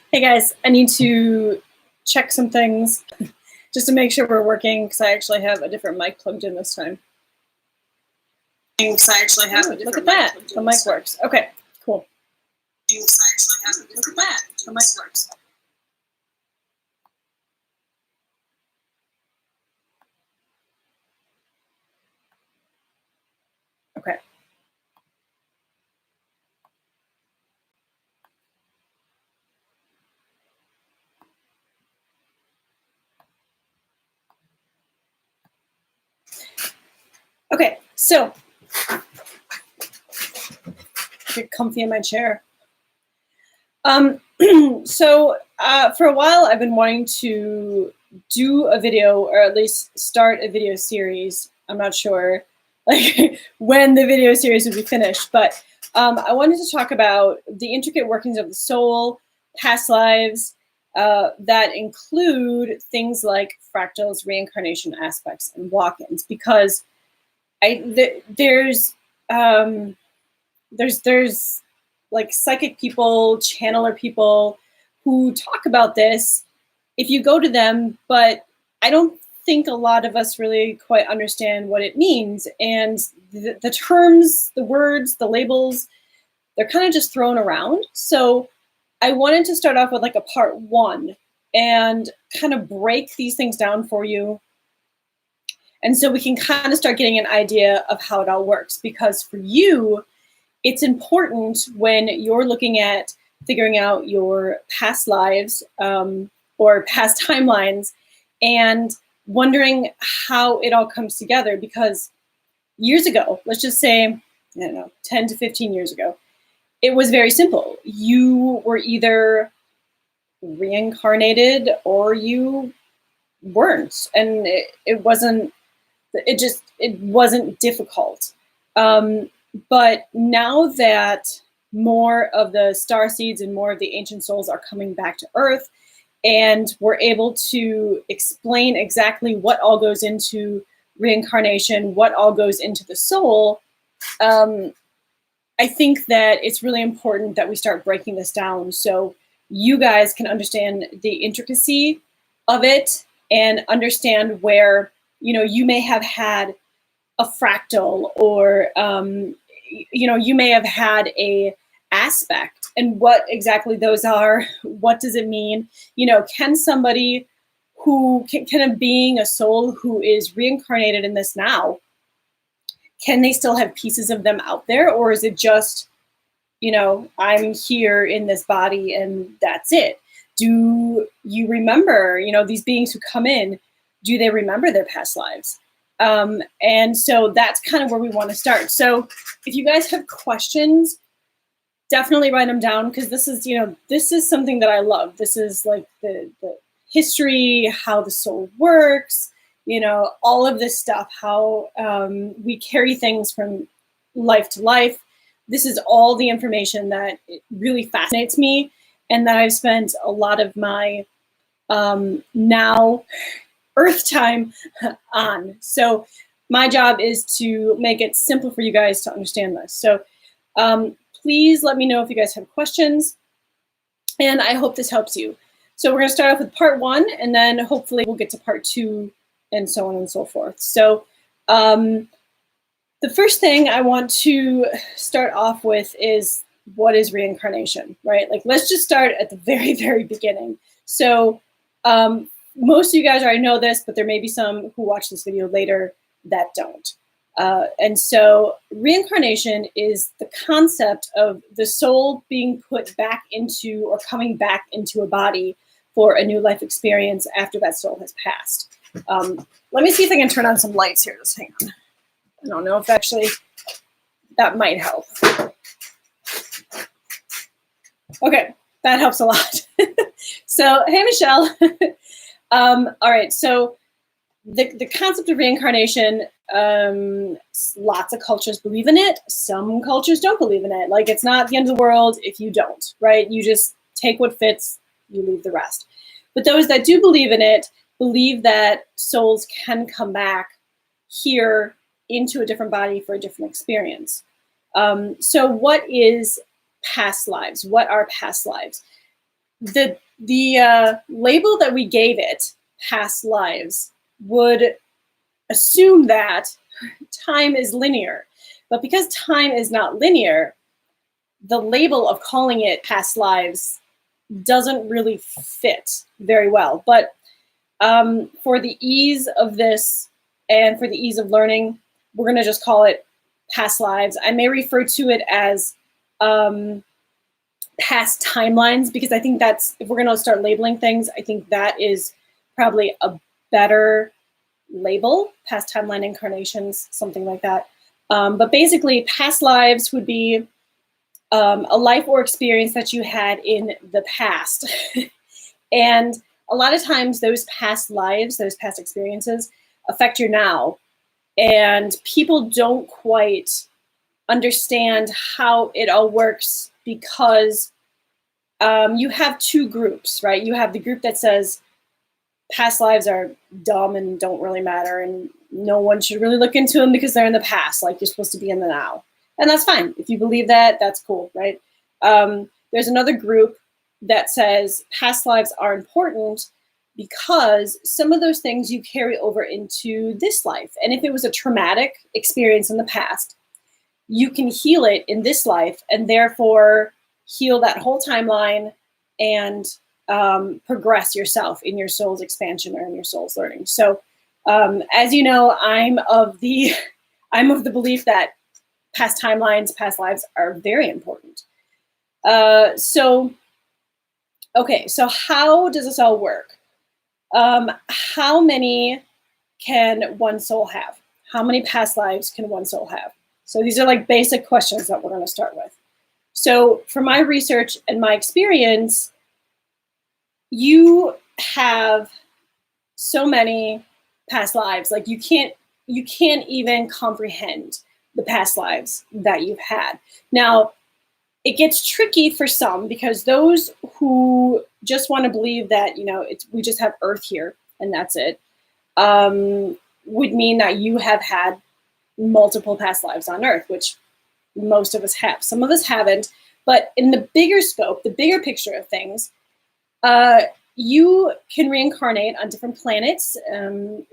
Hey guys, I need to check some things just to make sure we're working because I actually have a different mic plugged in this time. Look at that, the mic works. Okay, cool. Look at that, the mic works. Okay. Okay, so get comfy in my chair. For a while I've been wanting to do a video, or at least start a video series. I'm not sure like when the video series would be finished, but I wanted to talk about the intricate workings of the soul, past lives, that include things like fractals, reincarnation aspects, and walk-ins, because there's like psychic people, channeler people who talk about this if you go to them, but I don't think a lot of us really quite understand what it means. And the terms, the words, the labels, they're kind of just thrown around. So I wanted to start off with like a part one and kind of break these things down for you. And so we can kind of start getting an idea of how it all works, because for you, it's important when you're looking at figuring out your past lives or past timelines and wondering how it all comes together. Because years ago, let's just say, I don't know, 10 to 15 years ago, it was very simple. You were either reincarnated or you weren't. And it wasn't difficult. But now that more of the star seeds and more of the ancient souls are coming back to Earth, and we're able to explain exactly what all goes into reincarnation, what all goes into the soul, I think that it's really important that we start breaking this down so you guys can understand the intricacy of it and understand where, you may have had a fractal, or you may have had a aspect, and what exactly those are, what does it mean, can somebody who can a being, a soul who is reincarnated in this now, can they still have pieces of them out there, or is it just, I'm here in this body and that's it? Do you remember, these beings who come in, do they remember their past lives? And so that's kind of where we want to start. So if you guys have questions, definitely write them down, because this is something that I love. This is like the history, how the soul works, all of this stuff, how we carry things from life to life. This is all the information that really fascinates me, and that I've spent a lot of my now Earth time on. So my job is to make it simple for you guys to understand this. So please let me know if you guys have questions, and I hope this helps you. So we're going to start off with part one, and then hopefully we'll get to part two, and so on and so forth. So the first thing I want to start off with is, what is reincarnation, right? Like, let's just start at the very, very beginning. So most of you guys already know this, but there may be some who watch this video later that don't. And so reincarnation is the concept of the soul being put back into, or coming back into, a body for a new life experience after that soul has passed. Let me see if I can turn on some lights here. Just hang on. I don't know if actually that might help. Okay, that helps a lot. So, hey, Michelle. All right, so the concept of reincarnation, lots of cultures believe in it. Some cultures don't believe in it. Like, it's not the end of the world if you don't, right? You just take what fits, you leave the rest. But those that do believe in it believe that souls can come back here into a different body for a different experience. So what is past lives? What are past lives? the label that we gave it, past lives, would assume that time is linear. But because time is not linear, the label of calling it past lives doesn't really fit very well. But for the ease of this and for the ease of learning, we're going to just call it past lives. I may refer to it as past timelines, because I think that's, if we're going to start labeling things, I think that is probably a better label. Past timeline incarnations, something like that. But basically, past lives would be a life or experience that you had in the past. And a lot of times those past lives, those past experiences affect your now. And people don't quite understand how it all works, because you have two groups, right? You have the group that says past lives are dumb and don't really matter, and no one should really look into them because they're in the past, like you're supposed to be in the now. And that's fine. If you believe that, that's cool, right? There's another group that says past lives are important because some of those things you carry over into this life. And if it was a traumatic experience in the past, you can heal it in this life and therefore heal that whole timeline and progress yourself in your soul's expansion or in your soul's learning. So as you know, I'm of the belief that past timelines, past lives are very important. So how does this all work? How many can one soul have? How many past lives can one soul have? So these are like basic questions that we're going to start with. So for my research and my experience, you have so many past lives, like you can't even comprehend the past lives that you've had. Now, it gets tricky for some, because those who just want to believe that, we just have Earth here and that's it, would mean that you have had multiple past lives on Earth, which most of us have. Some of us haven't, but in the bigger scope, the bigger picture of things, you can reincarnate on different planets,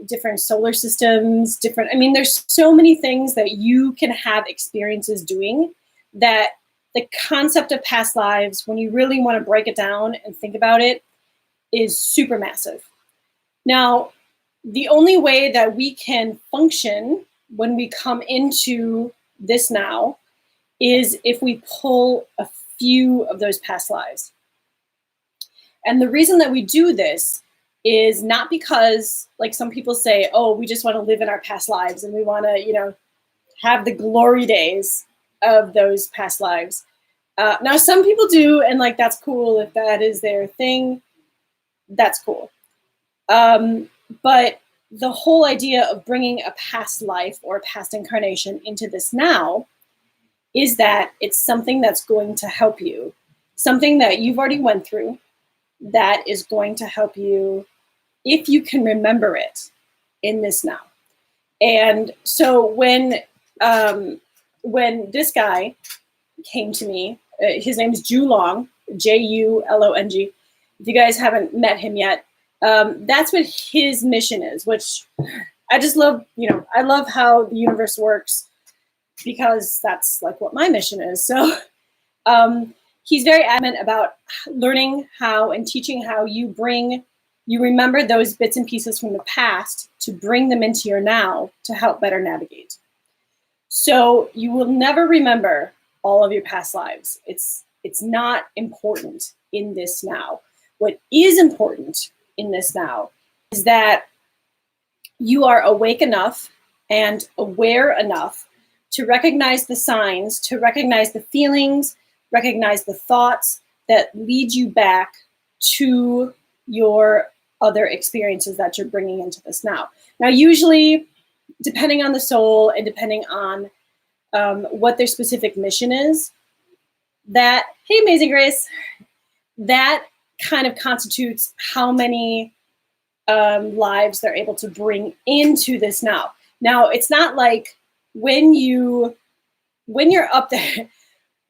different solar systems, there's so many things that you can have experiences doing, that the concept of past lives, when you really want to break it down and think about it, is super massive. Now, the only way that we can function when we come into this now is if we pull a few of those past lives. And the reason that we do this is not because, like some people say, oh, we just want to live in our past lives and we want to, have the glory days of those past lives. Now, some people do, and that's cool. If that is their thing, that's cool. But the whole idea of bringing a past life or a past incarnation into this now is that it's something that's going to help you, something that you've already went through, that is going to help you if you can remember it in this now. And so when this guy came to me, his name is Julong, Julong. If you guys haven't met him yet, that's what his mission is, which I just love. I love how the universe works, because that's like what my mission is. So he's very adamant about learning how and teaching how you remember those bits and pieces from the past to bring them into your now to help better navigate. So you will never remember all of your past lives. It's not important in this now. What is important in this now is that you are awake enough and aware enough to recognize the signs, to recognize the feelings, recognize the thoughts that lead you back to your other experiences that you're bringing into this now. Now, usually, depending on the soul and depending on what their specific mission is, that, hey, Amazing Grace, that kind of constitutes how many lives they're able to bring into this now. Now, it's not like when you're up there,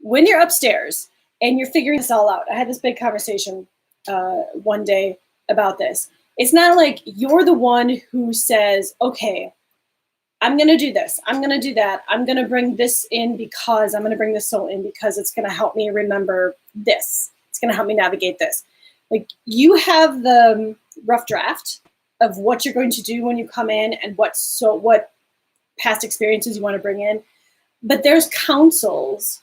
when you're upstairs and you're figuring this all out. I had this big conversation one day about this. It's not like you're the one who says, okay, I'm going to do this. I'm going to do that. I'm going to bring this in because I'm going to bring this soul in because it's going to help me remember this. It's going to help me navigate this. Like, you have the rough draft of what you're going to do when you come in and what past experiences you want to bring in. But there's counsels,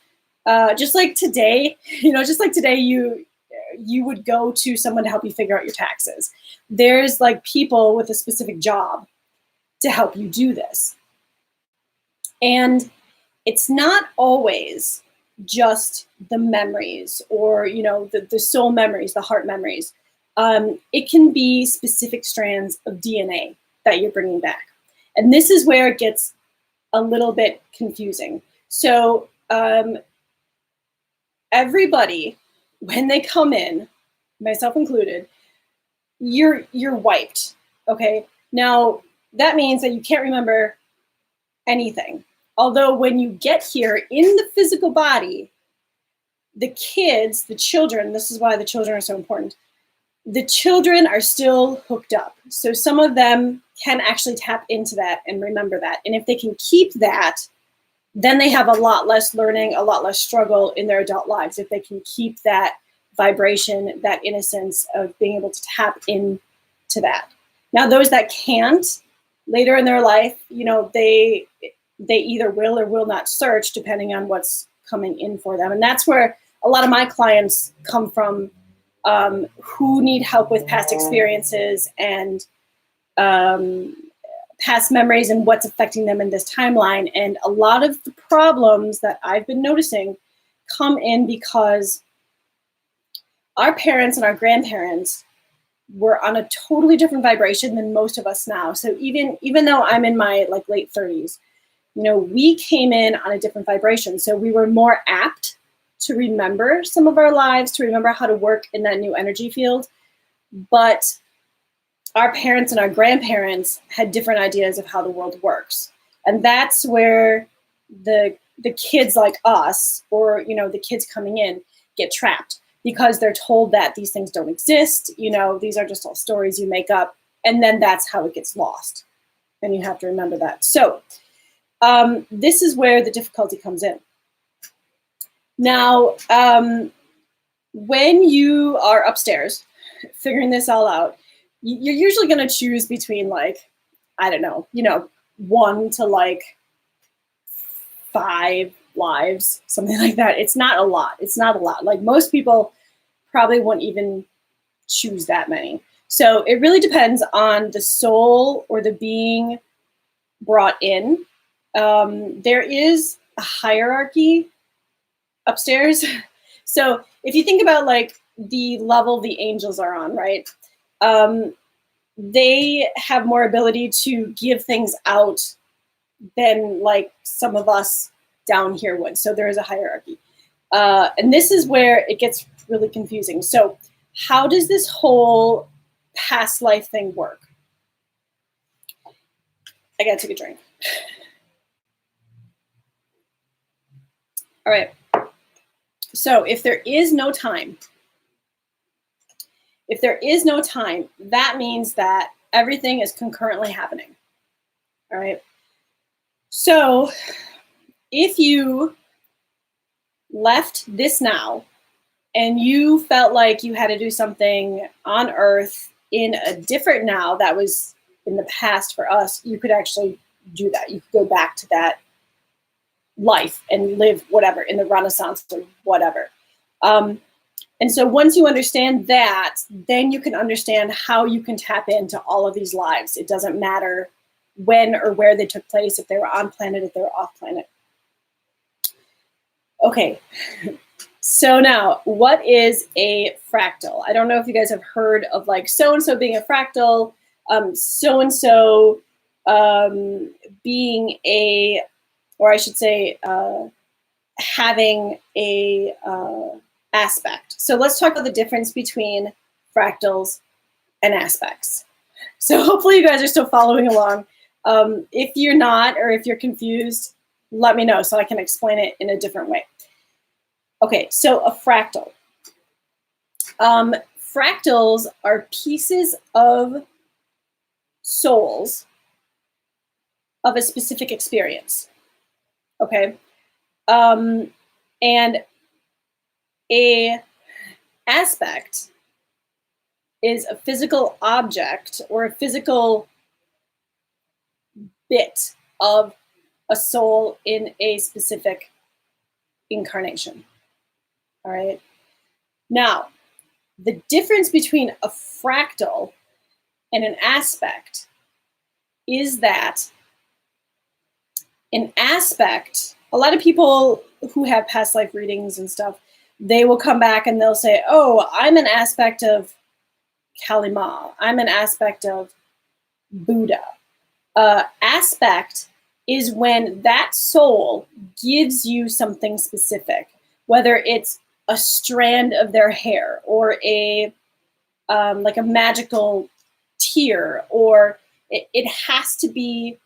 just like today, just like today you would go to someone to help you figure out your taxes. There's like people with a specific job to help you do this. And it's not always just the memories or, the soul memories, the heart memories. It can be specific strands of DNA that you're bringing back. And this is where it gets a little bit confusing. So everybody, when they come in, myself included, you're wiped, okay? Now, that means that you can't remember anything. Although when you get here in the physical body, the kids, the children, this is why the children are so important, the children are still hooked up. So some of them can actually tap into that and remember that. And if they can keep that, then they have a lot less learning, a lot less struggle in their adult lives. If they can keep that vibration, that innocence of being able to tap into that. Now, those that can't, later in their life, they either will or will not search depending on what's coming in for them. And that's where a lot of my clients come from, who need help with past experiences and past memories and what's affecting them in this timeline. And a lot of the problems that I've been noticing come in because our parents and our grandparents were on a totally different vibration than most of us now. So even though I'm in my late 30s, we came in on a different vibration. So we were more apt to remember some of our lives, to remember how to work in that new energy field. But our parents and our grandparents had different ideas of how the world works. And that's where the kids like us, or, the kids coming in, get trapped because they're told that these things don't exist. These are just all stories you make up. And then that's how it gets lost. And you have to remember that. So this is where the difficulty comes in. Now, when you are upstairs figuring this all out, you're usually going to choose between 1 to 5 lives, something like that. It's not a lot. Like, most people probably won't even choose that many. So it really depends on the soul or the being brought in. There is a hierarchy upstairs. So if you think about the level the angels are on, right? They have more ability to give things out than some of us down here would. So there is a hierarchy. And this is where it gets really confusing. So how does this whole past life thing work? I gotta take a drink. All right. So if there is no time, that means that everything is concurrently happening. All right. So if you left this now and you felt like you had to do something on Earth in a different now that was in the past for us, you could actually do that. You could go back to that life and live whatever in the Renaissance or whatever. And so once you understand that, then you can understand how you can tap into all of these lives. It doesn't matter when or where they took place, if they were on planet, if they were off planet. Okay, so now what is a fractal? I don't know if you guys have heard of so-and-so being a fractal, so-and-so being a, or I should say, having a aspect. So let's talk about the difference between fractals and aspects. So hopefully you guys are still following along. If you're not, or if you're confused, let me know so I can explain it in a different way. Okay, so a fractal. fractals are pieces of souls of a specific experience. Okay. And a aspect is a physical object or a physical bit of a soul in a specific incarnation. All right. Now, the difference between a fractal and an aspect is that an aspect, a lot of people who have past life readings and stuff, they will come back and they'll say, oh, I'm an aspect of Kalima. I'm an aspect of Buddha. Aspect is when that soul gives you something specific, whether it's a strand of their hair or a like a magical tear, or it has to be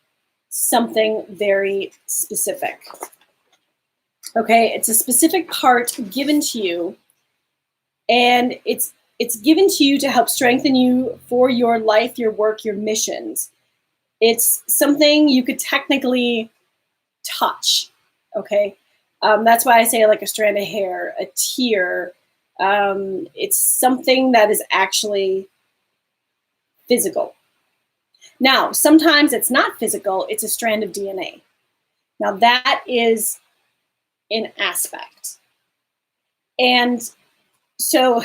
something very specific. Okay, it's a specific part given to you, and it's given to you to help strengthen you for your life, your work, your missions. It's something you could technically touch. Okay, that's why I say like a strand of hair, a tear. It's something that is actually physical. Now, sometimes it's not physical, it's a strand of DNA. Now that is an aspect. And so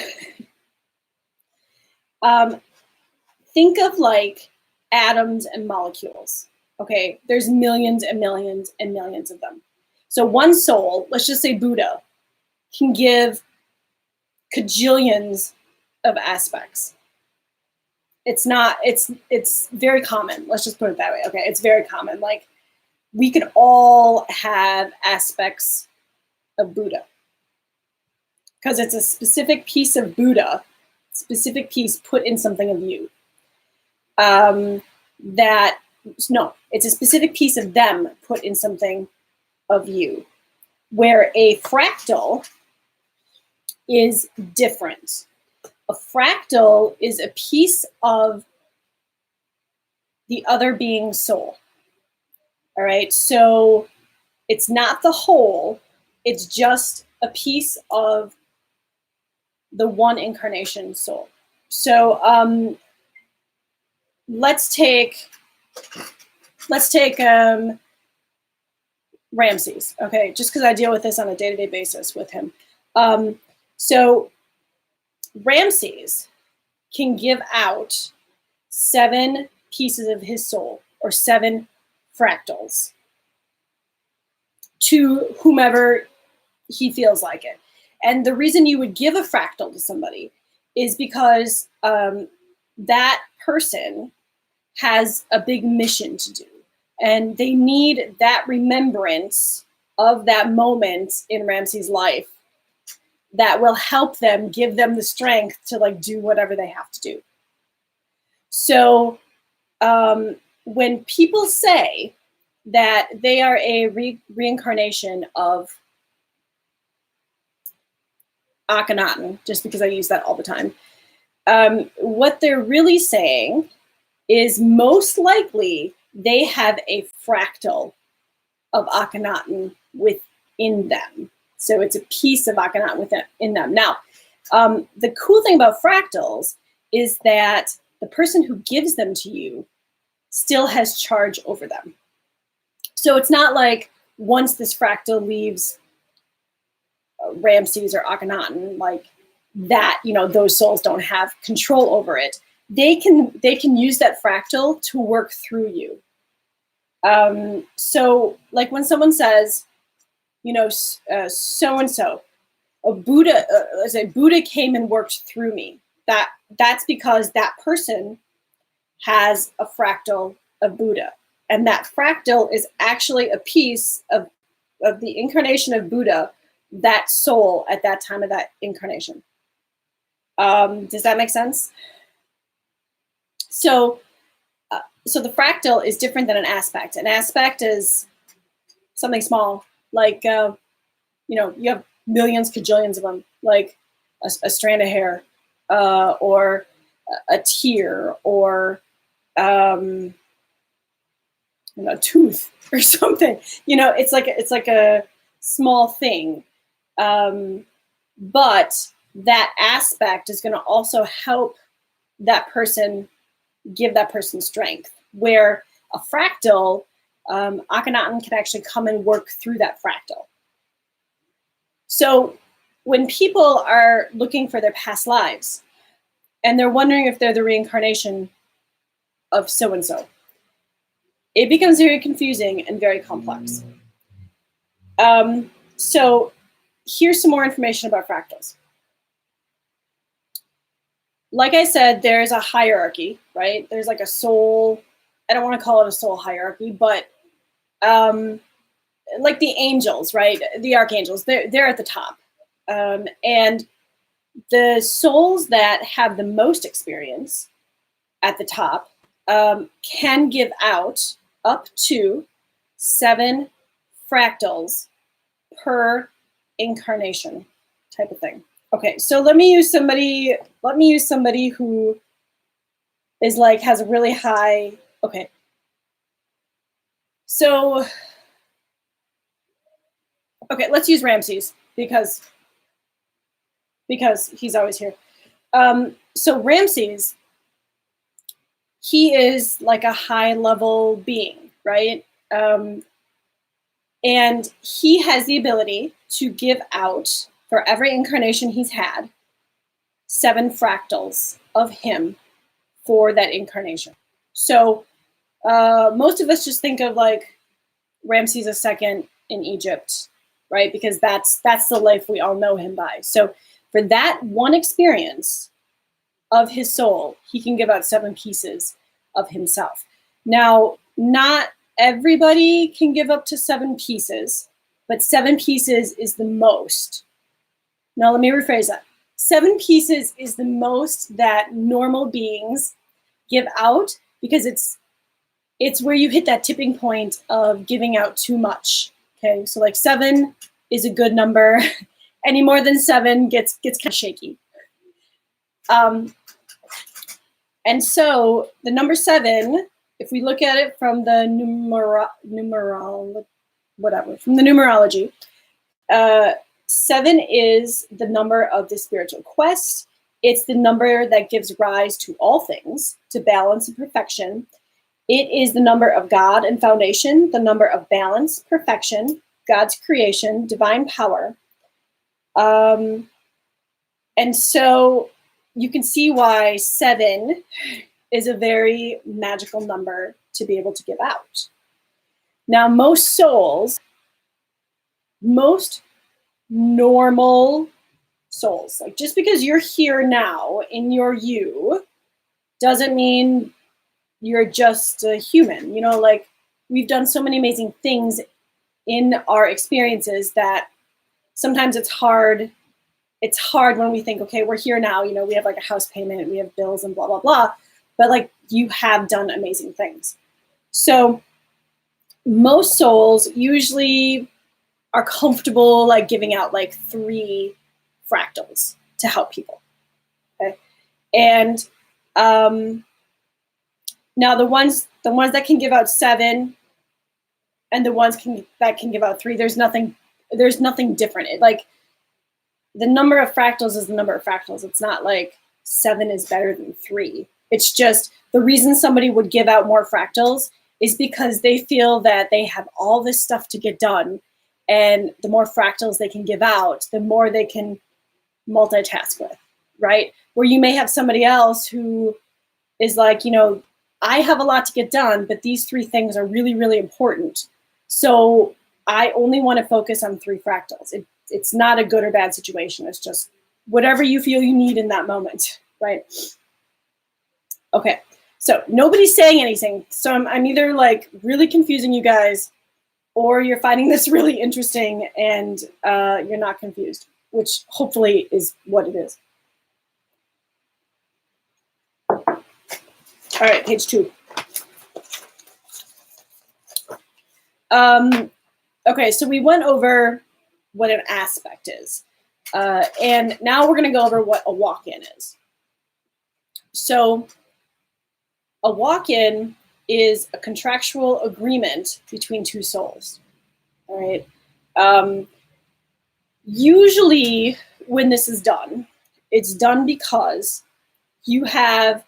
think of like atoms and molecules. Okay, there's millions and millions and millions of them. So one soul, let's just say Buddha, can give kajillions of aspects. It's very common. Let's just put it that way. Okay, it's very common. Like we could all have aspects of Buddha because it's a specific piece of Buddha, specific piece put in something of you. It's a specific piece of them put in something of you, where a fractal is different. A fractal is a piece of the other being's soul. All right, so it's not the whole, it's just a piece of the one incarnation soul. So let's take Ramses, okay, just because I deal with this on a day-to-day basis with him. So Ramses can give out 7 pieces of his soul, or 7 fractals, to whomever he feels like it. And the reason you would give a fractal to somebody is because that person has a big mission to do. And they need that remembrance of that moment in Ramses' life that will help them, give them the strength to like do whatever they have to do. So when people say that they are a reincarnation of Akhenaten, just because I use that all the time, what they're really saying is most likely they have a fractal of Akhenaten within them. So it's a piece of Akhenaten within them. Now, the cool thing about fractals is that the person who gives them to you still has charge over them. So it's not like once this fractal leaves Ramses or Akhenaten, like that, you know, those souls don't have control over it. They can use that fractal to work through you. So like when someone says, you know, so-and-so, Buddha came and worked through me. That's because that person has a fractal of Buddha. And that fractal is actually a piece of the incarnation of Buddha, that soul at that time of that incarnation. Does that make sense? So the fractal is different than an aspect. An aspect is something small, like, you know, you have millions, kajillions of them, like a strand of hair. or a tear, or a tooth or something. It's like a small thing, but that aspect is going to also help that person, give that person strength. Where a fractal, Akhenaten can actually come and work through that fractal. So when people are looking for their past lives and they're wondering if they're the reincarnation of so-and-so, it becomes very confusing and very complex. So here's some more information about fractals. Like I said, there's a hierarchy, right? There's like a soul, I don't want to call it a soul hierarchy, but like the angels, right? The archangels, they're at the top. And the souls that have the most experience at the top can give out up to 7 fractals per incarnation, type of thing. Okay, so let me use somebody who is like, has a really high, okay. So, okay, let's use Ramses because he's always here. So Ramses, he is like a high level being, right? And he has the ability to give out, for every incarnation he's had, 7 fractals of him for that incarnation. So most of us just think of like Ramses II in Egypt, right? Because that's the life we all know him by. So for that one experience of his soul, he can give out 7 pieces of himself. Now, not everybody can give up to 7 pieces, but 7 pieces is the most. Now, let me rephrase that. 7 pieces is the most that normal beings give out, because it's where you hit that tipping point of giving out too much. Okay, so like 7 is a good number. Any more than 7 gets kind of shaky. And so the number 7, if we look at it from the numerology, 7 is the number of the spiritual quest. It's the number that gives rise to all things, to balance and perfection. It is the number of God and foundation, the number of balance, perfection, God's creation, divine power. And so you can see why 7 is a very magical number to be able to give out. Now, most souls, most normal souls, like just because you're here now in your you doesn't mean you're just a human. Like we've done so many amazing things in our experiences that sometimes it's hard when we think, okay, we're here now, we have like a house payment, we have bills and blah, blah, blah. But like you have done amazing things. So most souls usually are comfortable like giving out like 3 fractals to help people. Okay. And now the ones that can give out 7 and the ones that can give out 3, there's nothing different. Like the number of fractals is the number of fractals. It's not like 7 is better than 3. It's just the reason somebody would give out more fractals is because they feel that they have all this stuff to get done. And the more fractals they can give out, the more they can multitask with, right? Where you may have somebody else who is like, I have a lot to get done, but these 3 things are really, really important. So I only want to focus on 3 fractals. It's not a good or bad situation. It's just whatever you feel you need in that moment, right? Okay, so nobody's saying anything. So I'm either like really confusing you guys, or you're finding this really interesting and you're not confused, which hopefully is what it is. All right, page 2. Okay, so we went over what an aspect is. And now we're going to go over what a walk-in is. So a walk-in is a contractual agreement between two souls, all right? Usually when this is done, it's done because you have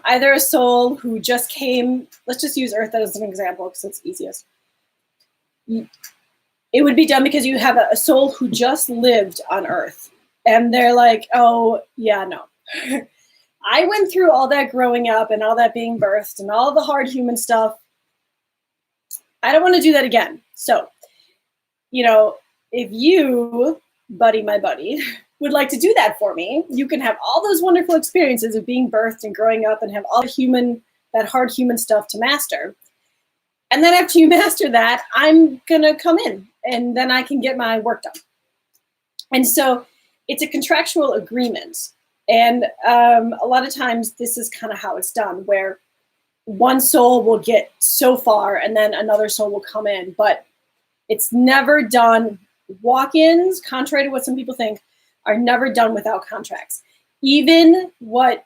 either a soul who just came, let's just use Earth as an example because it's easiest. It would be done because you have a soul who just lived on Earth and they're like, oh, yeah, no. I went through all that growing up and all that being birthed and all the hard human stuff. I don't want to do that again. So, you know, if you, my buddy, would like to do that for me, you can have all those wonderful experiences of being birthed and growing up and have all that hard human stuff to master. And then after you master that, I'm going to come in and then I can get my work done. And so it's a contractual agreement. And a lot of times this is kind of how it's done, where one soul will get so far and then another soul will come in, but it's never done. Walk-ins, contrary to what some people think, are never done without contracts. Even what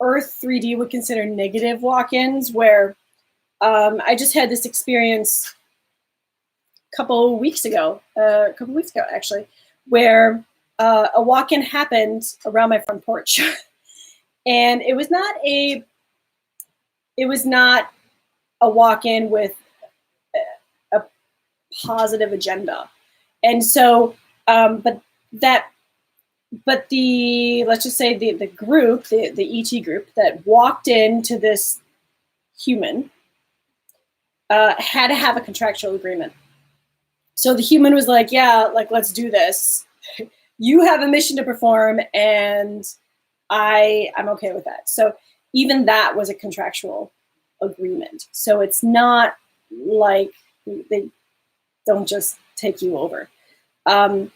Earth 3D would consider negative walk-ins, where I just had this experience a couple weeks ago actually, where a walk-in happened around my front porch. And it was not a walk-in with a positive agenda. And so, but let's just say the group, the ET group that walked into this human had to have a contractual agreement. So the human was like, yeah, like, let's do this. You have a mission to perform and I'm okay with that. So even that was a contractual agreement. So it's not like they don't just take you over. And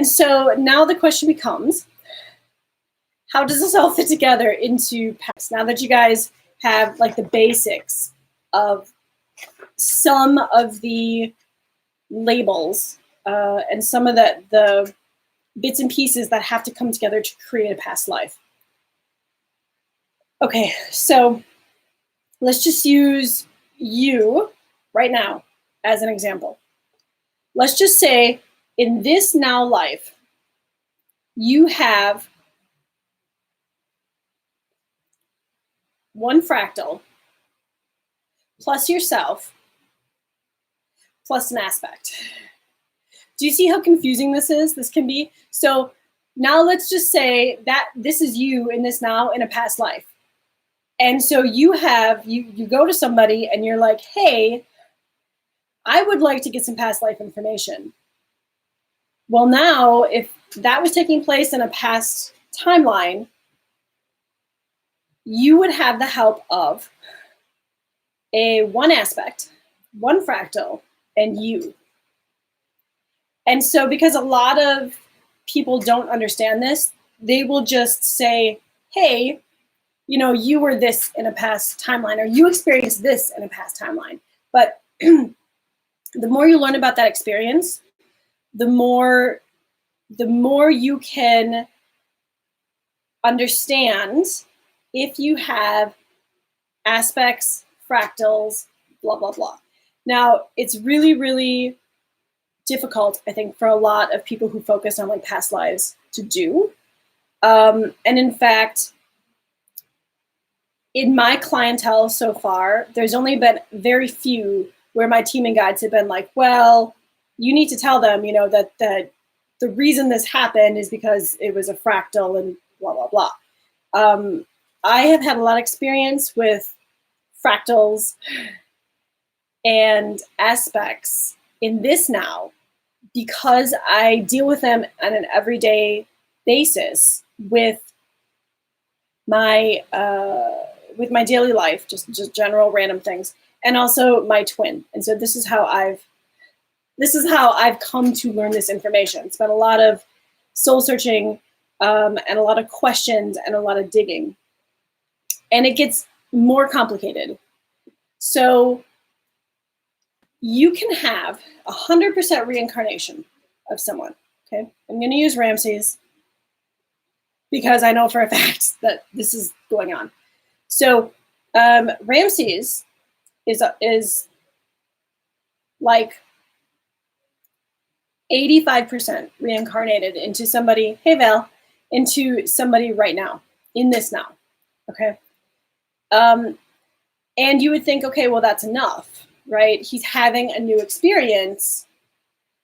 so now the question becomes, how does this all fit together into past? Now that you guys have like the basics of some of the labels and some of the bits and pieces that have to come together to create a past life. Okay, so let's just use you right now as an example. Let's just say in this now life, you have one fractal plus yourself plus an aspect. Do you see how confusing this is? This can be. So now let's just say that this is you in this now in a past life. And so you go to somebody and you're like, hey, I would like to get some past life information. Well, now if that was taking place in a past timeline, you would have the help of one aspect, one fractal, and you. And so because a lot of people don't understand this, they will just say, hey, you know, you were this in a past timeline, or you experienced this in a past timeline. But the more you learn about that experience, the more you can understand if you have aspects, fractals, blah, blah, blah. Now, it's really, really difficult, I think, for a lot of people who focus on like past lives to do. And in fact, in my clientele so far, there's only been very few where my team and guides have been like, well, you need to tell them, you know, that the reason this happened is because it was a fractal and blah, blah, blah. I have had a lot of experience with fractals and aspects in this now because I deal with them on an everyday basis with my daily life, just general random things, and also my twin. And so this is how I've come to learn this information. It's been a lot of soul searching and a lot of questions and a lot of digging. And it gets more complicated. So you can have 100% reincarnation of someone. Okay, I'm going to use Ramses. because I know for a fact that this is going on. So Ramses is like 85% reincarnated into somebody, hey Val, into somebody right now, in this now, okay? And you would think, okay, well, that's enough, right? He's having a new experience,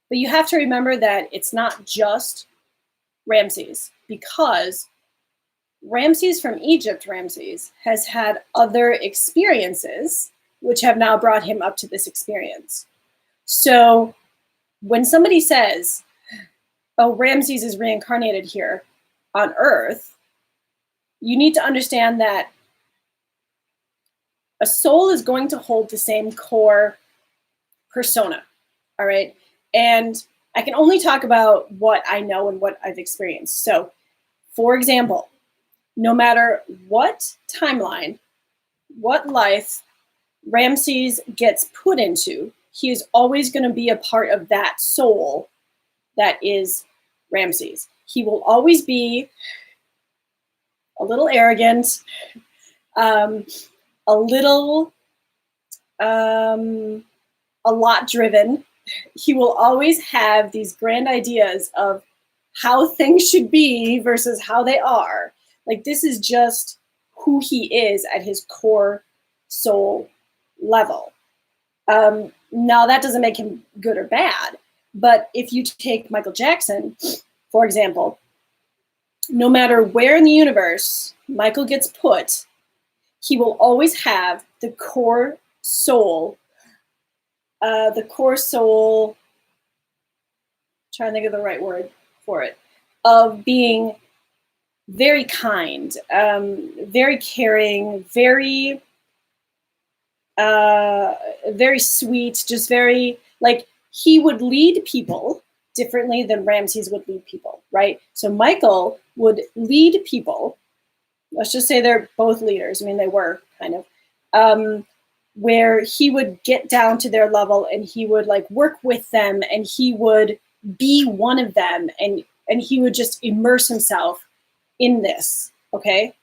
but you have to remember that it's not just Ramses, because Ramses from Egypt, Ramses, has had other experiences which have now brought him up to this experience. So when somebody says, oh, Ramses is reincarnated here on Earth, you need to understand that a soul is going to hold the same core persona, all right? And I can only talk about what I know and what I've experienced. So, for example, no matter what timeline, what life Ramses gets put into, he is always going to be a part of that soul that is Ramses. He will always be a little arrogant, a little, a lot driven. He will always have these grand ideas of how things should be versus how they are. Like, this is just who he is at his core soul level. Now, that doesn't make him good or bad, but if you take Michael Jackson, for example, no matter where in the universe Michael gets put, he will always have the core soul, trying to think of the right word for it, of being very kind, very caring, very sweet, just very, like, he would lead people differently than Ramses would lead people, right? So Michael would lead people, let's just say they're both leaders, I mean, they were kind of, where he would get down to their level and he would like work with them and he would be one of them and he would just immerse himself in this, okay?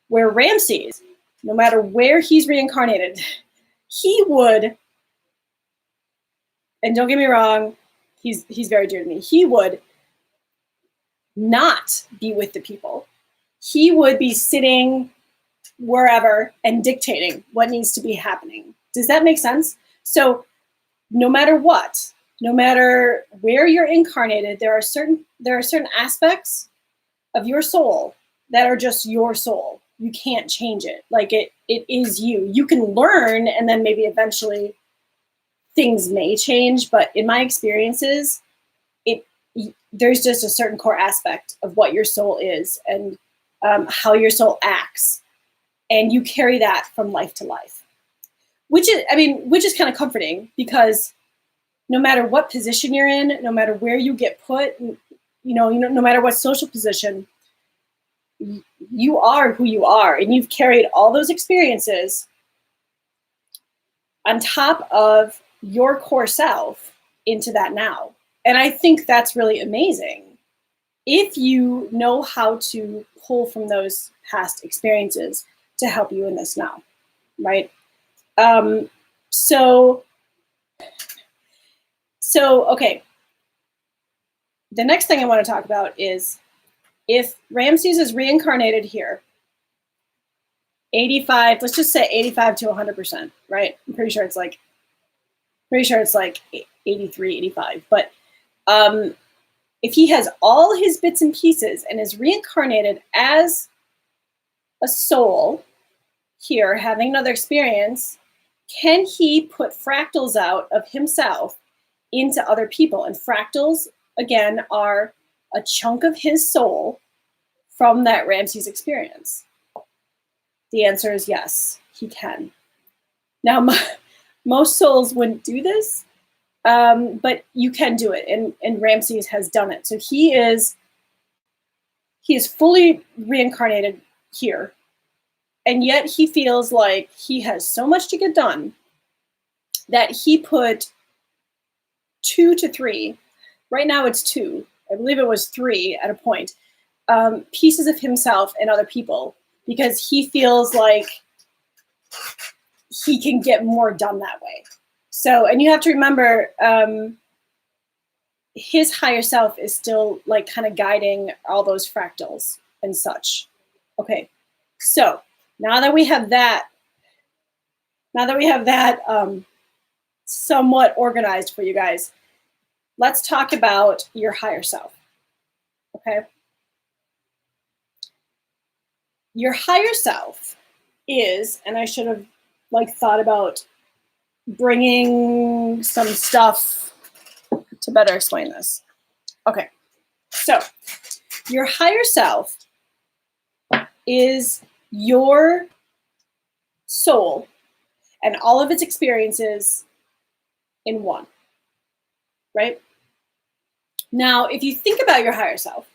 Where Ramses, no matter where he's reincarnated, he would, and don't get me wrong, he's very dear to me, he would not be with the people. He would be sitting wherever and dictating what needs to be happening. Does that make sense? So no matter what, no matter where you're incarnated, there are certain aspects of your soul that are just your soul. You can't change it. Like, it is you. You can learn, and then maybe eventually things may change, but in my experiences, there's just a certain core aspect of what your soul is and how your soul acts. And you carry that from life to life, which is kind of comforting, because no matter what position you're in, no matter where you get put, no matter what social position, you are who you are, and you've carried all those experiences on top of your core self into that now. And I think that's really amazing if you know how to pull from those past experiences to help you in this now, right? So okay. The next thing I want to talk about is, if Ramses is reincarnated here, 85, let's just say 85 to 100%, right? I'm pretty sure it's like 83, 85. But if he has all his bits and pieces and is reincarnated as a soul here, having another experience, can he put fractals out of himself into other people? And fractals, again, are a chunk of his soul from that Ramses experience. The answer is yes, he can. Now, most souls wouldn't do this, but you can do it, and Ramses has done it. So he is fully reincarnated here, and yet he feels like he has so much to get done that he put 2 to 3, right now it's 2, I believe it was 3 at a point, pieces of himself in other people because he feels like he can get more done that way. So, and you have to remember, his higher self is still like kind of guiding all those fractals and such. Okay, so now that we have that, somewhat organized for you guys, let's talk about your higher self. Okay, your higher self is, and I should have like thought about bringing some stuff to better explain this. Okay, so your higher self is your soul and all of its experiences in one, right? Now, if you think about your higher self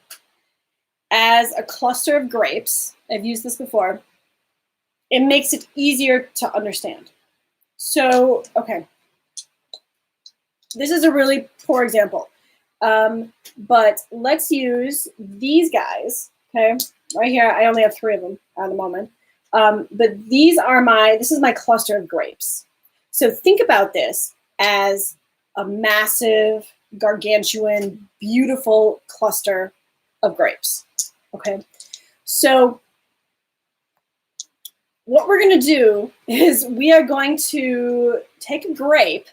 as a cluster of grapes, I've used this before, it makes it easier to understand. So, okay, this is a really poor example, but let's use these guys, okay? Right here, I only have 3 of them at the moment, but this is my cluster of grapes. So think about this as a massive, gargantuan, beautiful cluster of grapes, okay? So what we're gonna do is we are going to take a grape,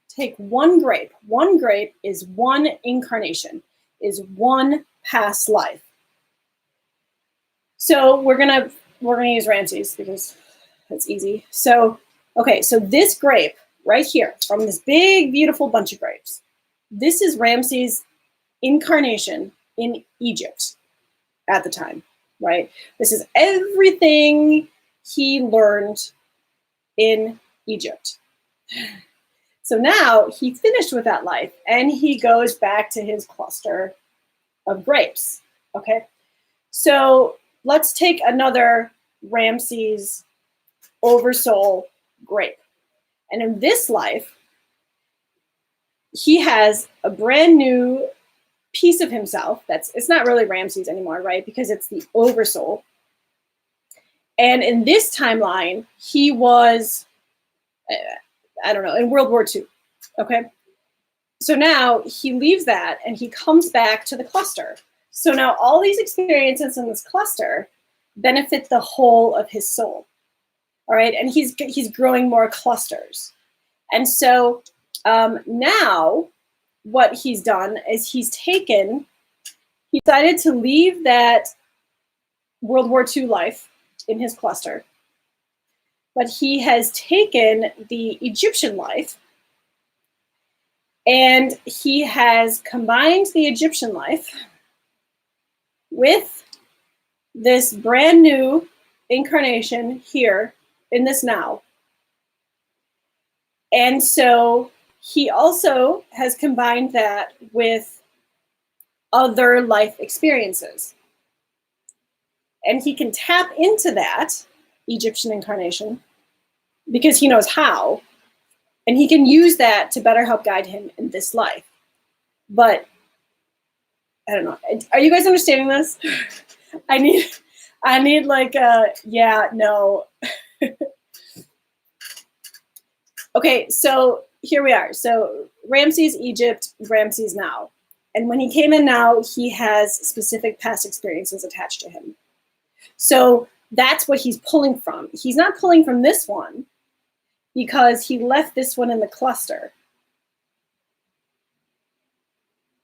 take one grape. One grape is one incarnation, is one past life. So we're gonna use Ramses because that's easy. So, okay, so this grape right here from this big, beautiful bunch of grapes, this is Ramses' incarnation in Egypt at the time, right? This is everything he learned in Egypt. So now he finished with that life and he goes back to his cluster of grapes, okay? So let's take another Ramses oversoul grape. And in this life, he has a brand new piece of himself it's not really Ramses anymore, right? Because it's the oversoul. And in this timeline, he was, I don't know, in World War II, okay? So now he leaves that and he comes back to the cluster. So now all these experiences in this cluster benefit the whole of his soul, all right? And he's growing more clusters. And so now what he's done is he decided to leave that World War II life in his cluster, but he has taken the Egyptian life and he has combined the Egyptian life with this brand new incarnation here in this now. And so he also has combined that with other life experiences. And he can tap into that Egyptian incarnation because he knows how, and he can use that to better help guide him in this life. But I don't know. Are you guys understanding this? I need like yeah, no. Okay, so here we are. So Ramses Egypt, Ramses now. And when he came in now, he has specific past experiences attached to him. So that's what he's pulling from. He's not pulling from this one because he left this one in the cluster.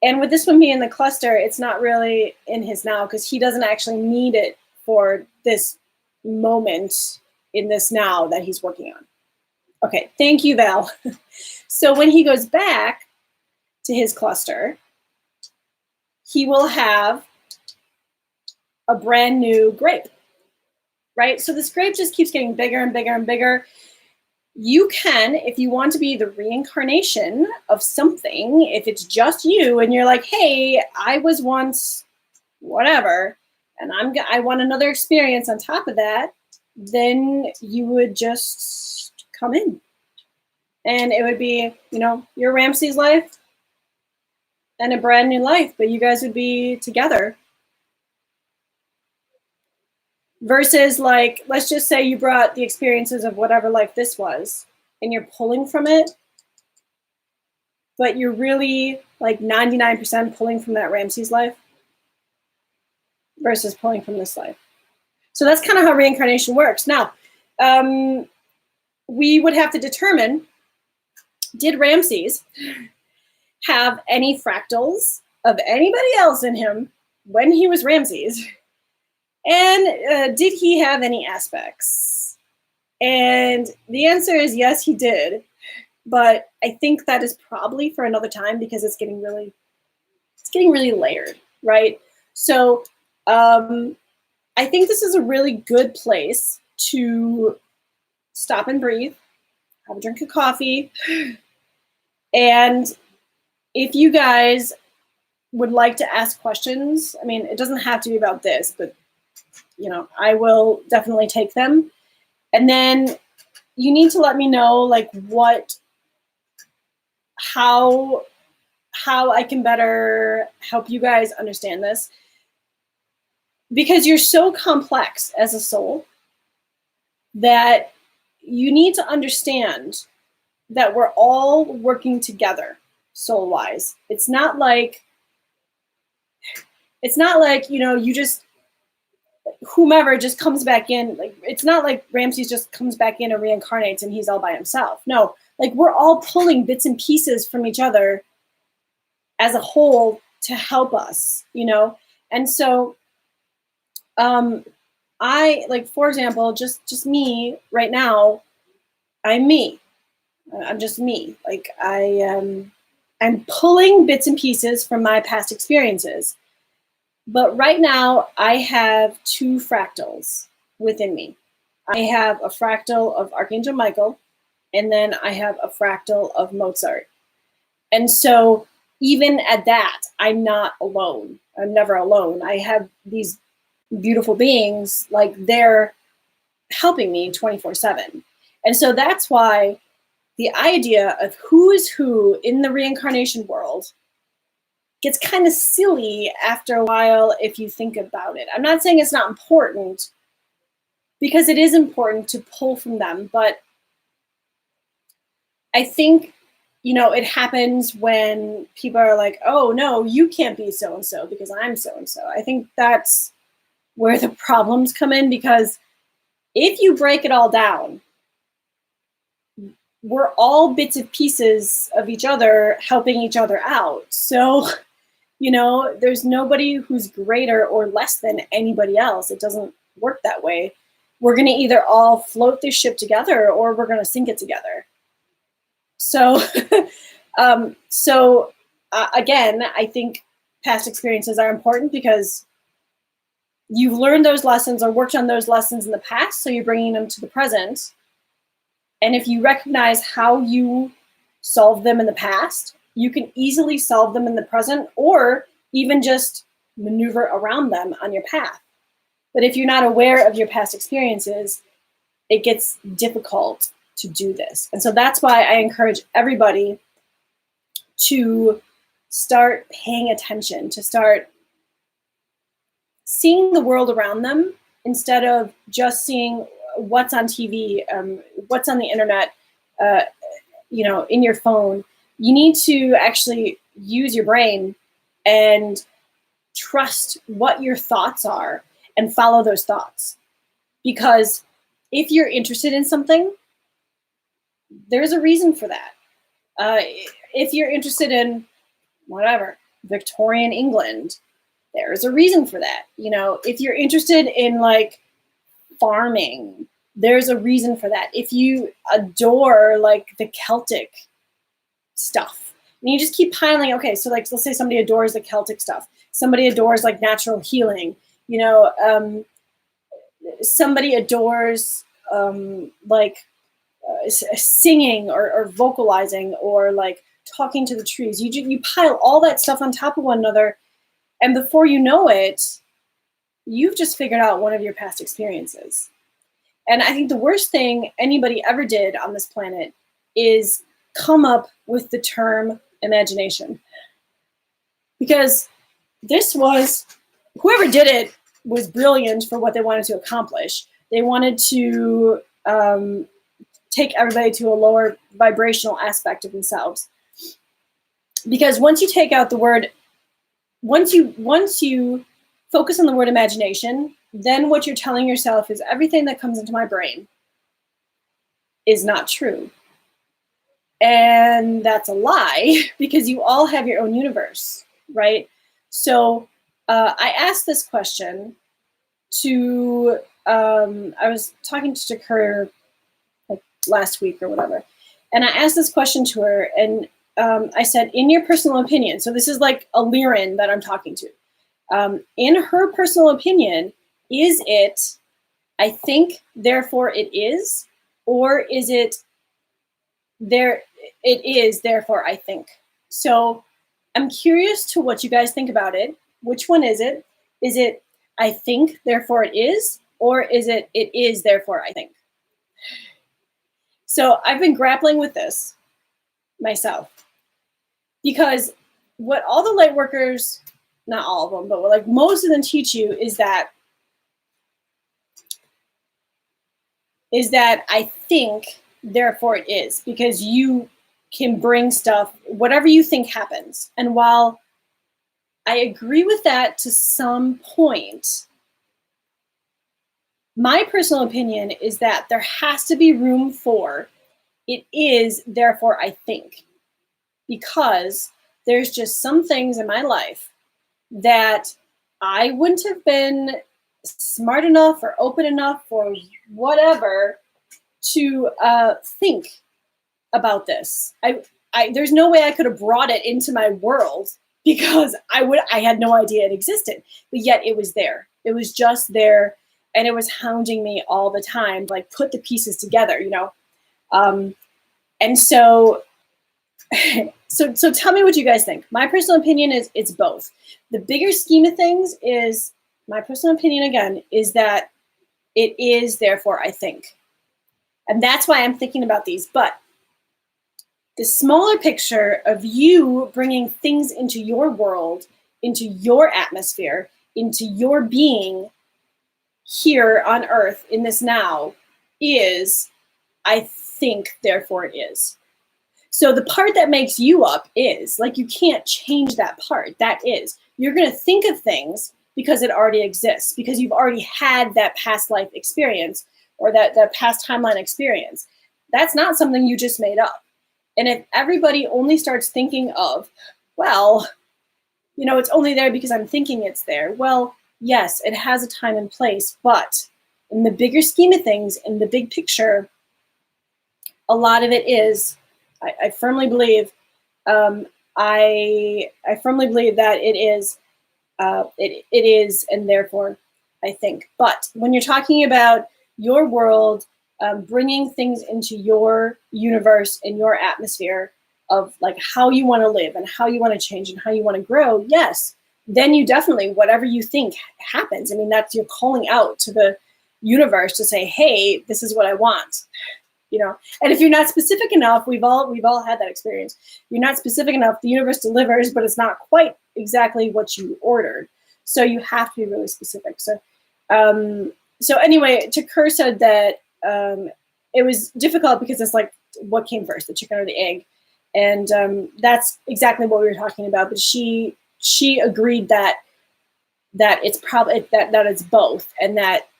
And with this one being in the cluster, it's not really in his now because he doesn't actually need it for this moment in this now that he's working on. Okay, thank you, Val. So when he goes back to his cluster, he will have a brand new grape, right? So this grape just keeps getting bigger and bigger and bigger. You can, if you want to be the reincarnation of something, if it's just you and you're like, hey, I was once whatever, and I want another experience on top of that, then you would just come in. And it would be, you know, your Ramses life and a brand new life, but you guys would be together versus like, let's just say you brought the experiences of whatever life this was and you're pulling from it, but you're really like 99% pulling from that Ramses life versus pulling from this life. So that's kind of how reincarnation works. Now, we would have to determine, did Ramses have any fractals of anybody else in him when he was Ramses? And did he have any aspects? And the answer is yes, he did. But I think that is probably for another time because it's getting really layered, right? So I think this is a really good place to stop and breathe, have a drink of coffee, and if you guys would like to ask questions, I mean, it doesn't have to be about this, but you know, I will definitely take them. And then you need to let me know like how I can better help you guys understand this. Because you're so complex as a soul that you need to understand that we're all working together soul-wise. It's not like, you know, you just, whomever just comes back in. Like, it's not like Ramses just comes back in and reincarnates and he's all by himself. No, like we're all pulling bits and pieces from each other as a whole to help us, you know? And so I, like, for example, just me right now, I'm me. I'm just me. Like I'm pulling bits and pieces from my past experiences. But right now I have two fractals within me. I have a fractal of Archangel Michael, and then I have a fractal of Mozart. And so even at that, I'm not alone. I'm never alone. I have these beautiful beings, like they're helping me 24/7. And so that's why the idea of who is who in the reincarnation world gets kind of silly after a while if you think about it. I'm not saying it's not important, because it is important to pull from them, but I think, you know, it happens when people are like, oh no, you can't be so-and-so because I'm so-and-so. I think that's where the problems come in, because if you break it all down, we're all bits and pieces of each other helping each other out. So, you know, there's nobody who's greater or less than anybody else. It doesn't work that way. We're going to either all float this ship together or we're going to sink it together. So, again, I think past experiences are important because you've learned those lessons or worked on those lessons in the past, so you're bringing them to the present. And if you recognize how you solved them in the past, you can easily solve them in the present, or even just maneuver around them on your path. But if you're not aware of your past experiences, it gets difficult to do this. And so that's why I encourage everybody to start paying attention, to start seeing the world around them instead of just seeing what's on TV, what's on the internet, you know, in your phone. You need to actually use your brain and trust what your thoughts are and follow those thoughts. Because if you're interested in something, there's a reason for that. If you're interested in whatever, Victorian England, there's a reason for that. You know, if you're interested in like farming, there's a reason for that. If you adore like the Celtic stuff, and you just keep piling, okay, so like let's say somebody adores the Celtic stuff, somebody adores like natural healing, you know, somebody adores singing or vocalizing or like talking to the trees. You pile all that stuff on top of one another, and before you know it, you've just figured out one of your past experiences. And I think the worst thing anybody ever did on this planet is come up with the term imagination. Because this was, whoever did it was brilliant for what they wanted to accomplish. They wanted to take everybody to a lower vibrational aspect of themselves. Because once you take out the word, once you focus on the word imagination, then what you're telling yourself is everything that comes into my brain is not true. And that's a lie, because you all have your own universe, right? So I asked this question to, I was talking to her like last week or whatever, and I asked this question to her, and I said, in your personal opinion, so this is like a Lyran that I'm talking to, in her personal opinion, is it, I think, therefore it is, or is it, there, it is, therefore I think? So I'm curious to what you guys think about it. Which one is it? Is it, I think, therefore it is, or is it, it is, therefore I think? So I've been grappling with this myself, because what all the light workers, not all of them, but like most of them teach you is that I think, therefore it is, because you can bring stuff, whatever you think happens. And while I agree with that to some point, my personal opinion is that there has to be room for it is, therefore I think, because there's just some things in my life that I wouldn't have been smart enough or open enough or whatever to think about this. There's no way I could have brought it into my world, because I had no idea it existed, but yet it was there. It was just there, and it was hounding me all the time, like put the pieces together, you know? And so, so tell me what you guys think. My personal opinion is it's both. The bigger scheme of things is, my personal opinion again, is that it is, therefore I think. And that's why I'm thinking about these. But the smaller picture of you bringing things into your world, into your atmosphere, into your being here on Earth in this now is, I think, therefore it is. So the part that makes you up is, like, you can't change that part. That is, you're going to think of things because it already exists, because you've already had that past life experience or that past timeline experience. That's not something you just made up. And if everybody only starts thinking of, well, you know, it's only there because I'm thinking it's there. Well, yes, it has a time and place, but in the bigger scheme of things, in the big picture, a lot of it is, I firmly believe, I firmly believe that it is, it is, and therefore I think. But when you're talking about your world, bringing things into your universe and your atmosphere of like how you want to live and how you want to change and how you want to grow, yes, then you definitely, whatever you think happens. I mean, that's, you're calling out to the universe to say, hey, this is what I want. You know, and if you're not specific enough, we've all had that experience. You're not specific enough, the universe delivers, but it's not quite exactly what you ordered. So you have to be really specific. So, so anyway, Takur said that it was difficult because it's like, what came first, the chicken or the egg? And that's exactly what we were talking about. But she agreed that it's probably that it's both, and that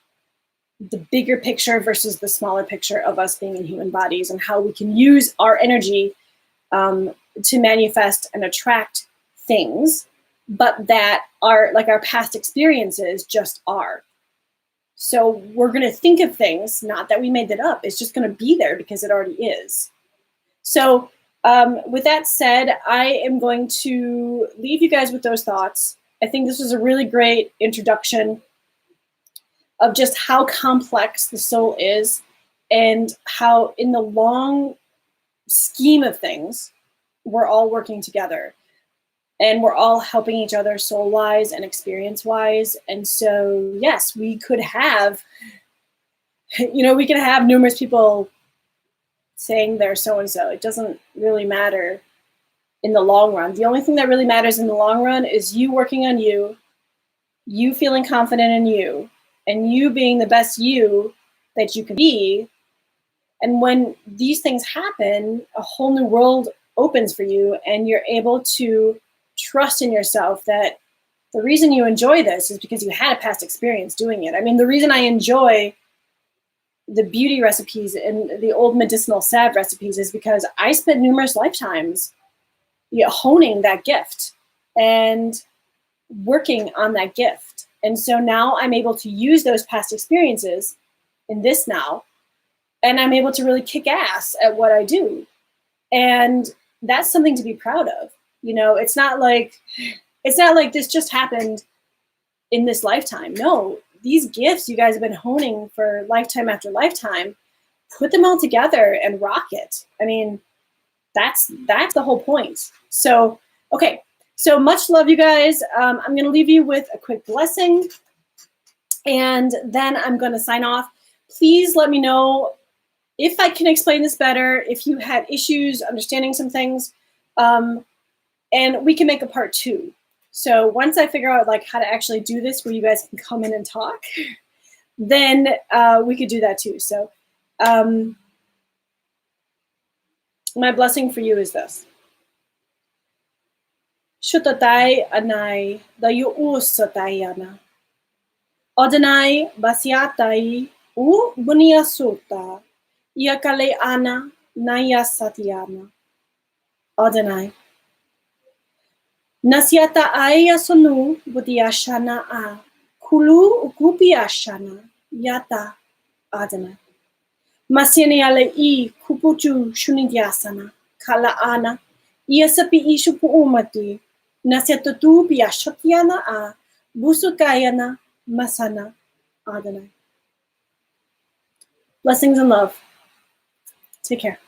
the bigger picture versus the smaller picture of us being in human bodies and how we can use our energy to manifest and attract things, but that are like our past experiences just are. So we're going to think of things, not that we made it up. It's just going to be there because it already is. So with that said, I am going to leave you guys with those thoughts. I think this was a really great introduction of just how complex the soul is, and how in the long scheme of things, we're all working together and we're all helping each other soul-wise and experience-wise. And so, yes, we could have, you know, we could have numerous people saying they're so-and-so. It doesn't really matter in the long run. The only thing that really matters in the long run is you working on you, you feeling confident in you, and you being the best you that you can be. And when these things happen, a whole new world opens for you, and you're able to trust in yourself that the reason you enjoy this is because you had a past experience doing it. I mean, the reason I enjoy the beauty recipes and the old medicinal salve recipes is because I spent numerous lifetimes honing that gift and working on that gift. And so now I'm able to use those past experiences in this now, and I'm able to really kick ass at what I do. And that's something to be proud of. You know, it's not like this just happened in this lifetime. No, these gifts you guys have been honing for lifetime after lifetime, put them all together and rock it. I mean, that's the whole point. So, okay. So much love, you guys. I'm going to leave you with a quick blessing, and then I'm going to sign off. Please let me know if I can explain this better, if you had issues understanding some things, and we can make a part 2. So once I figure out like how to actually do this where you guys can come in and talk, then we could do that too. So my blessing for you is this. Shutatai anai dayu usatayana. Odanai basiatai u buniasuta. Yakale ana naya satyana. Odanai. Nasiata aya sonu budiashana a. Kulu ukupiashana yata adana. Masiani ale I kupuchu shunidyasana. Kala ana. Iasapi ishupu umati. Nasiata tu biashotyana a. Busukayana masana adana. Blessings and love. Take care.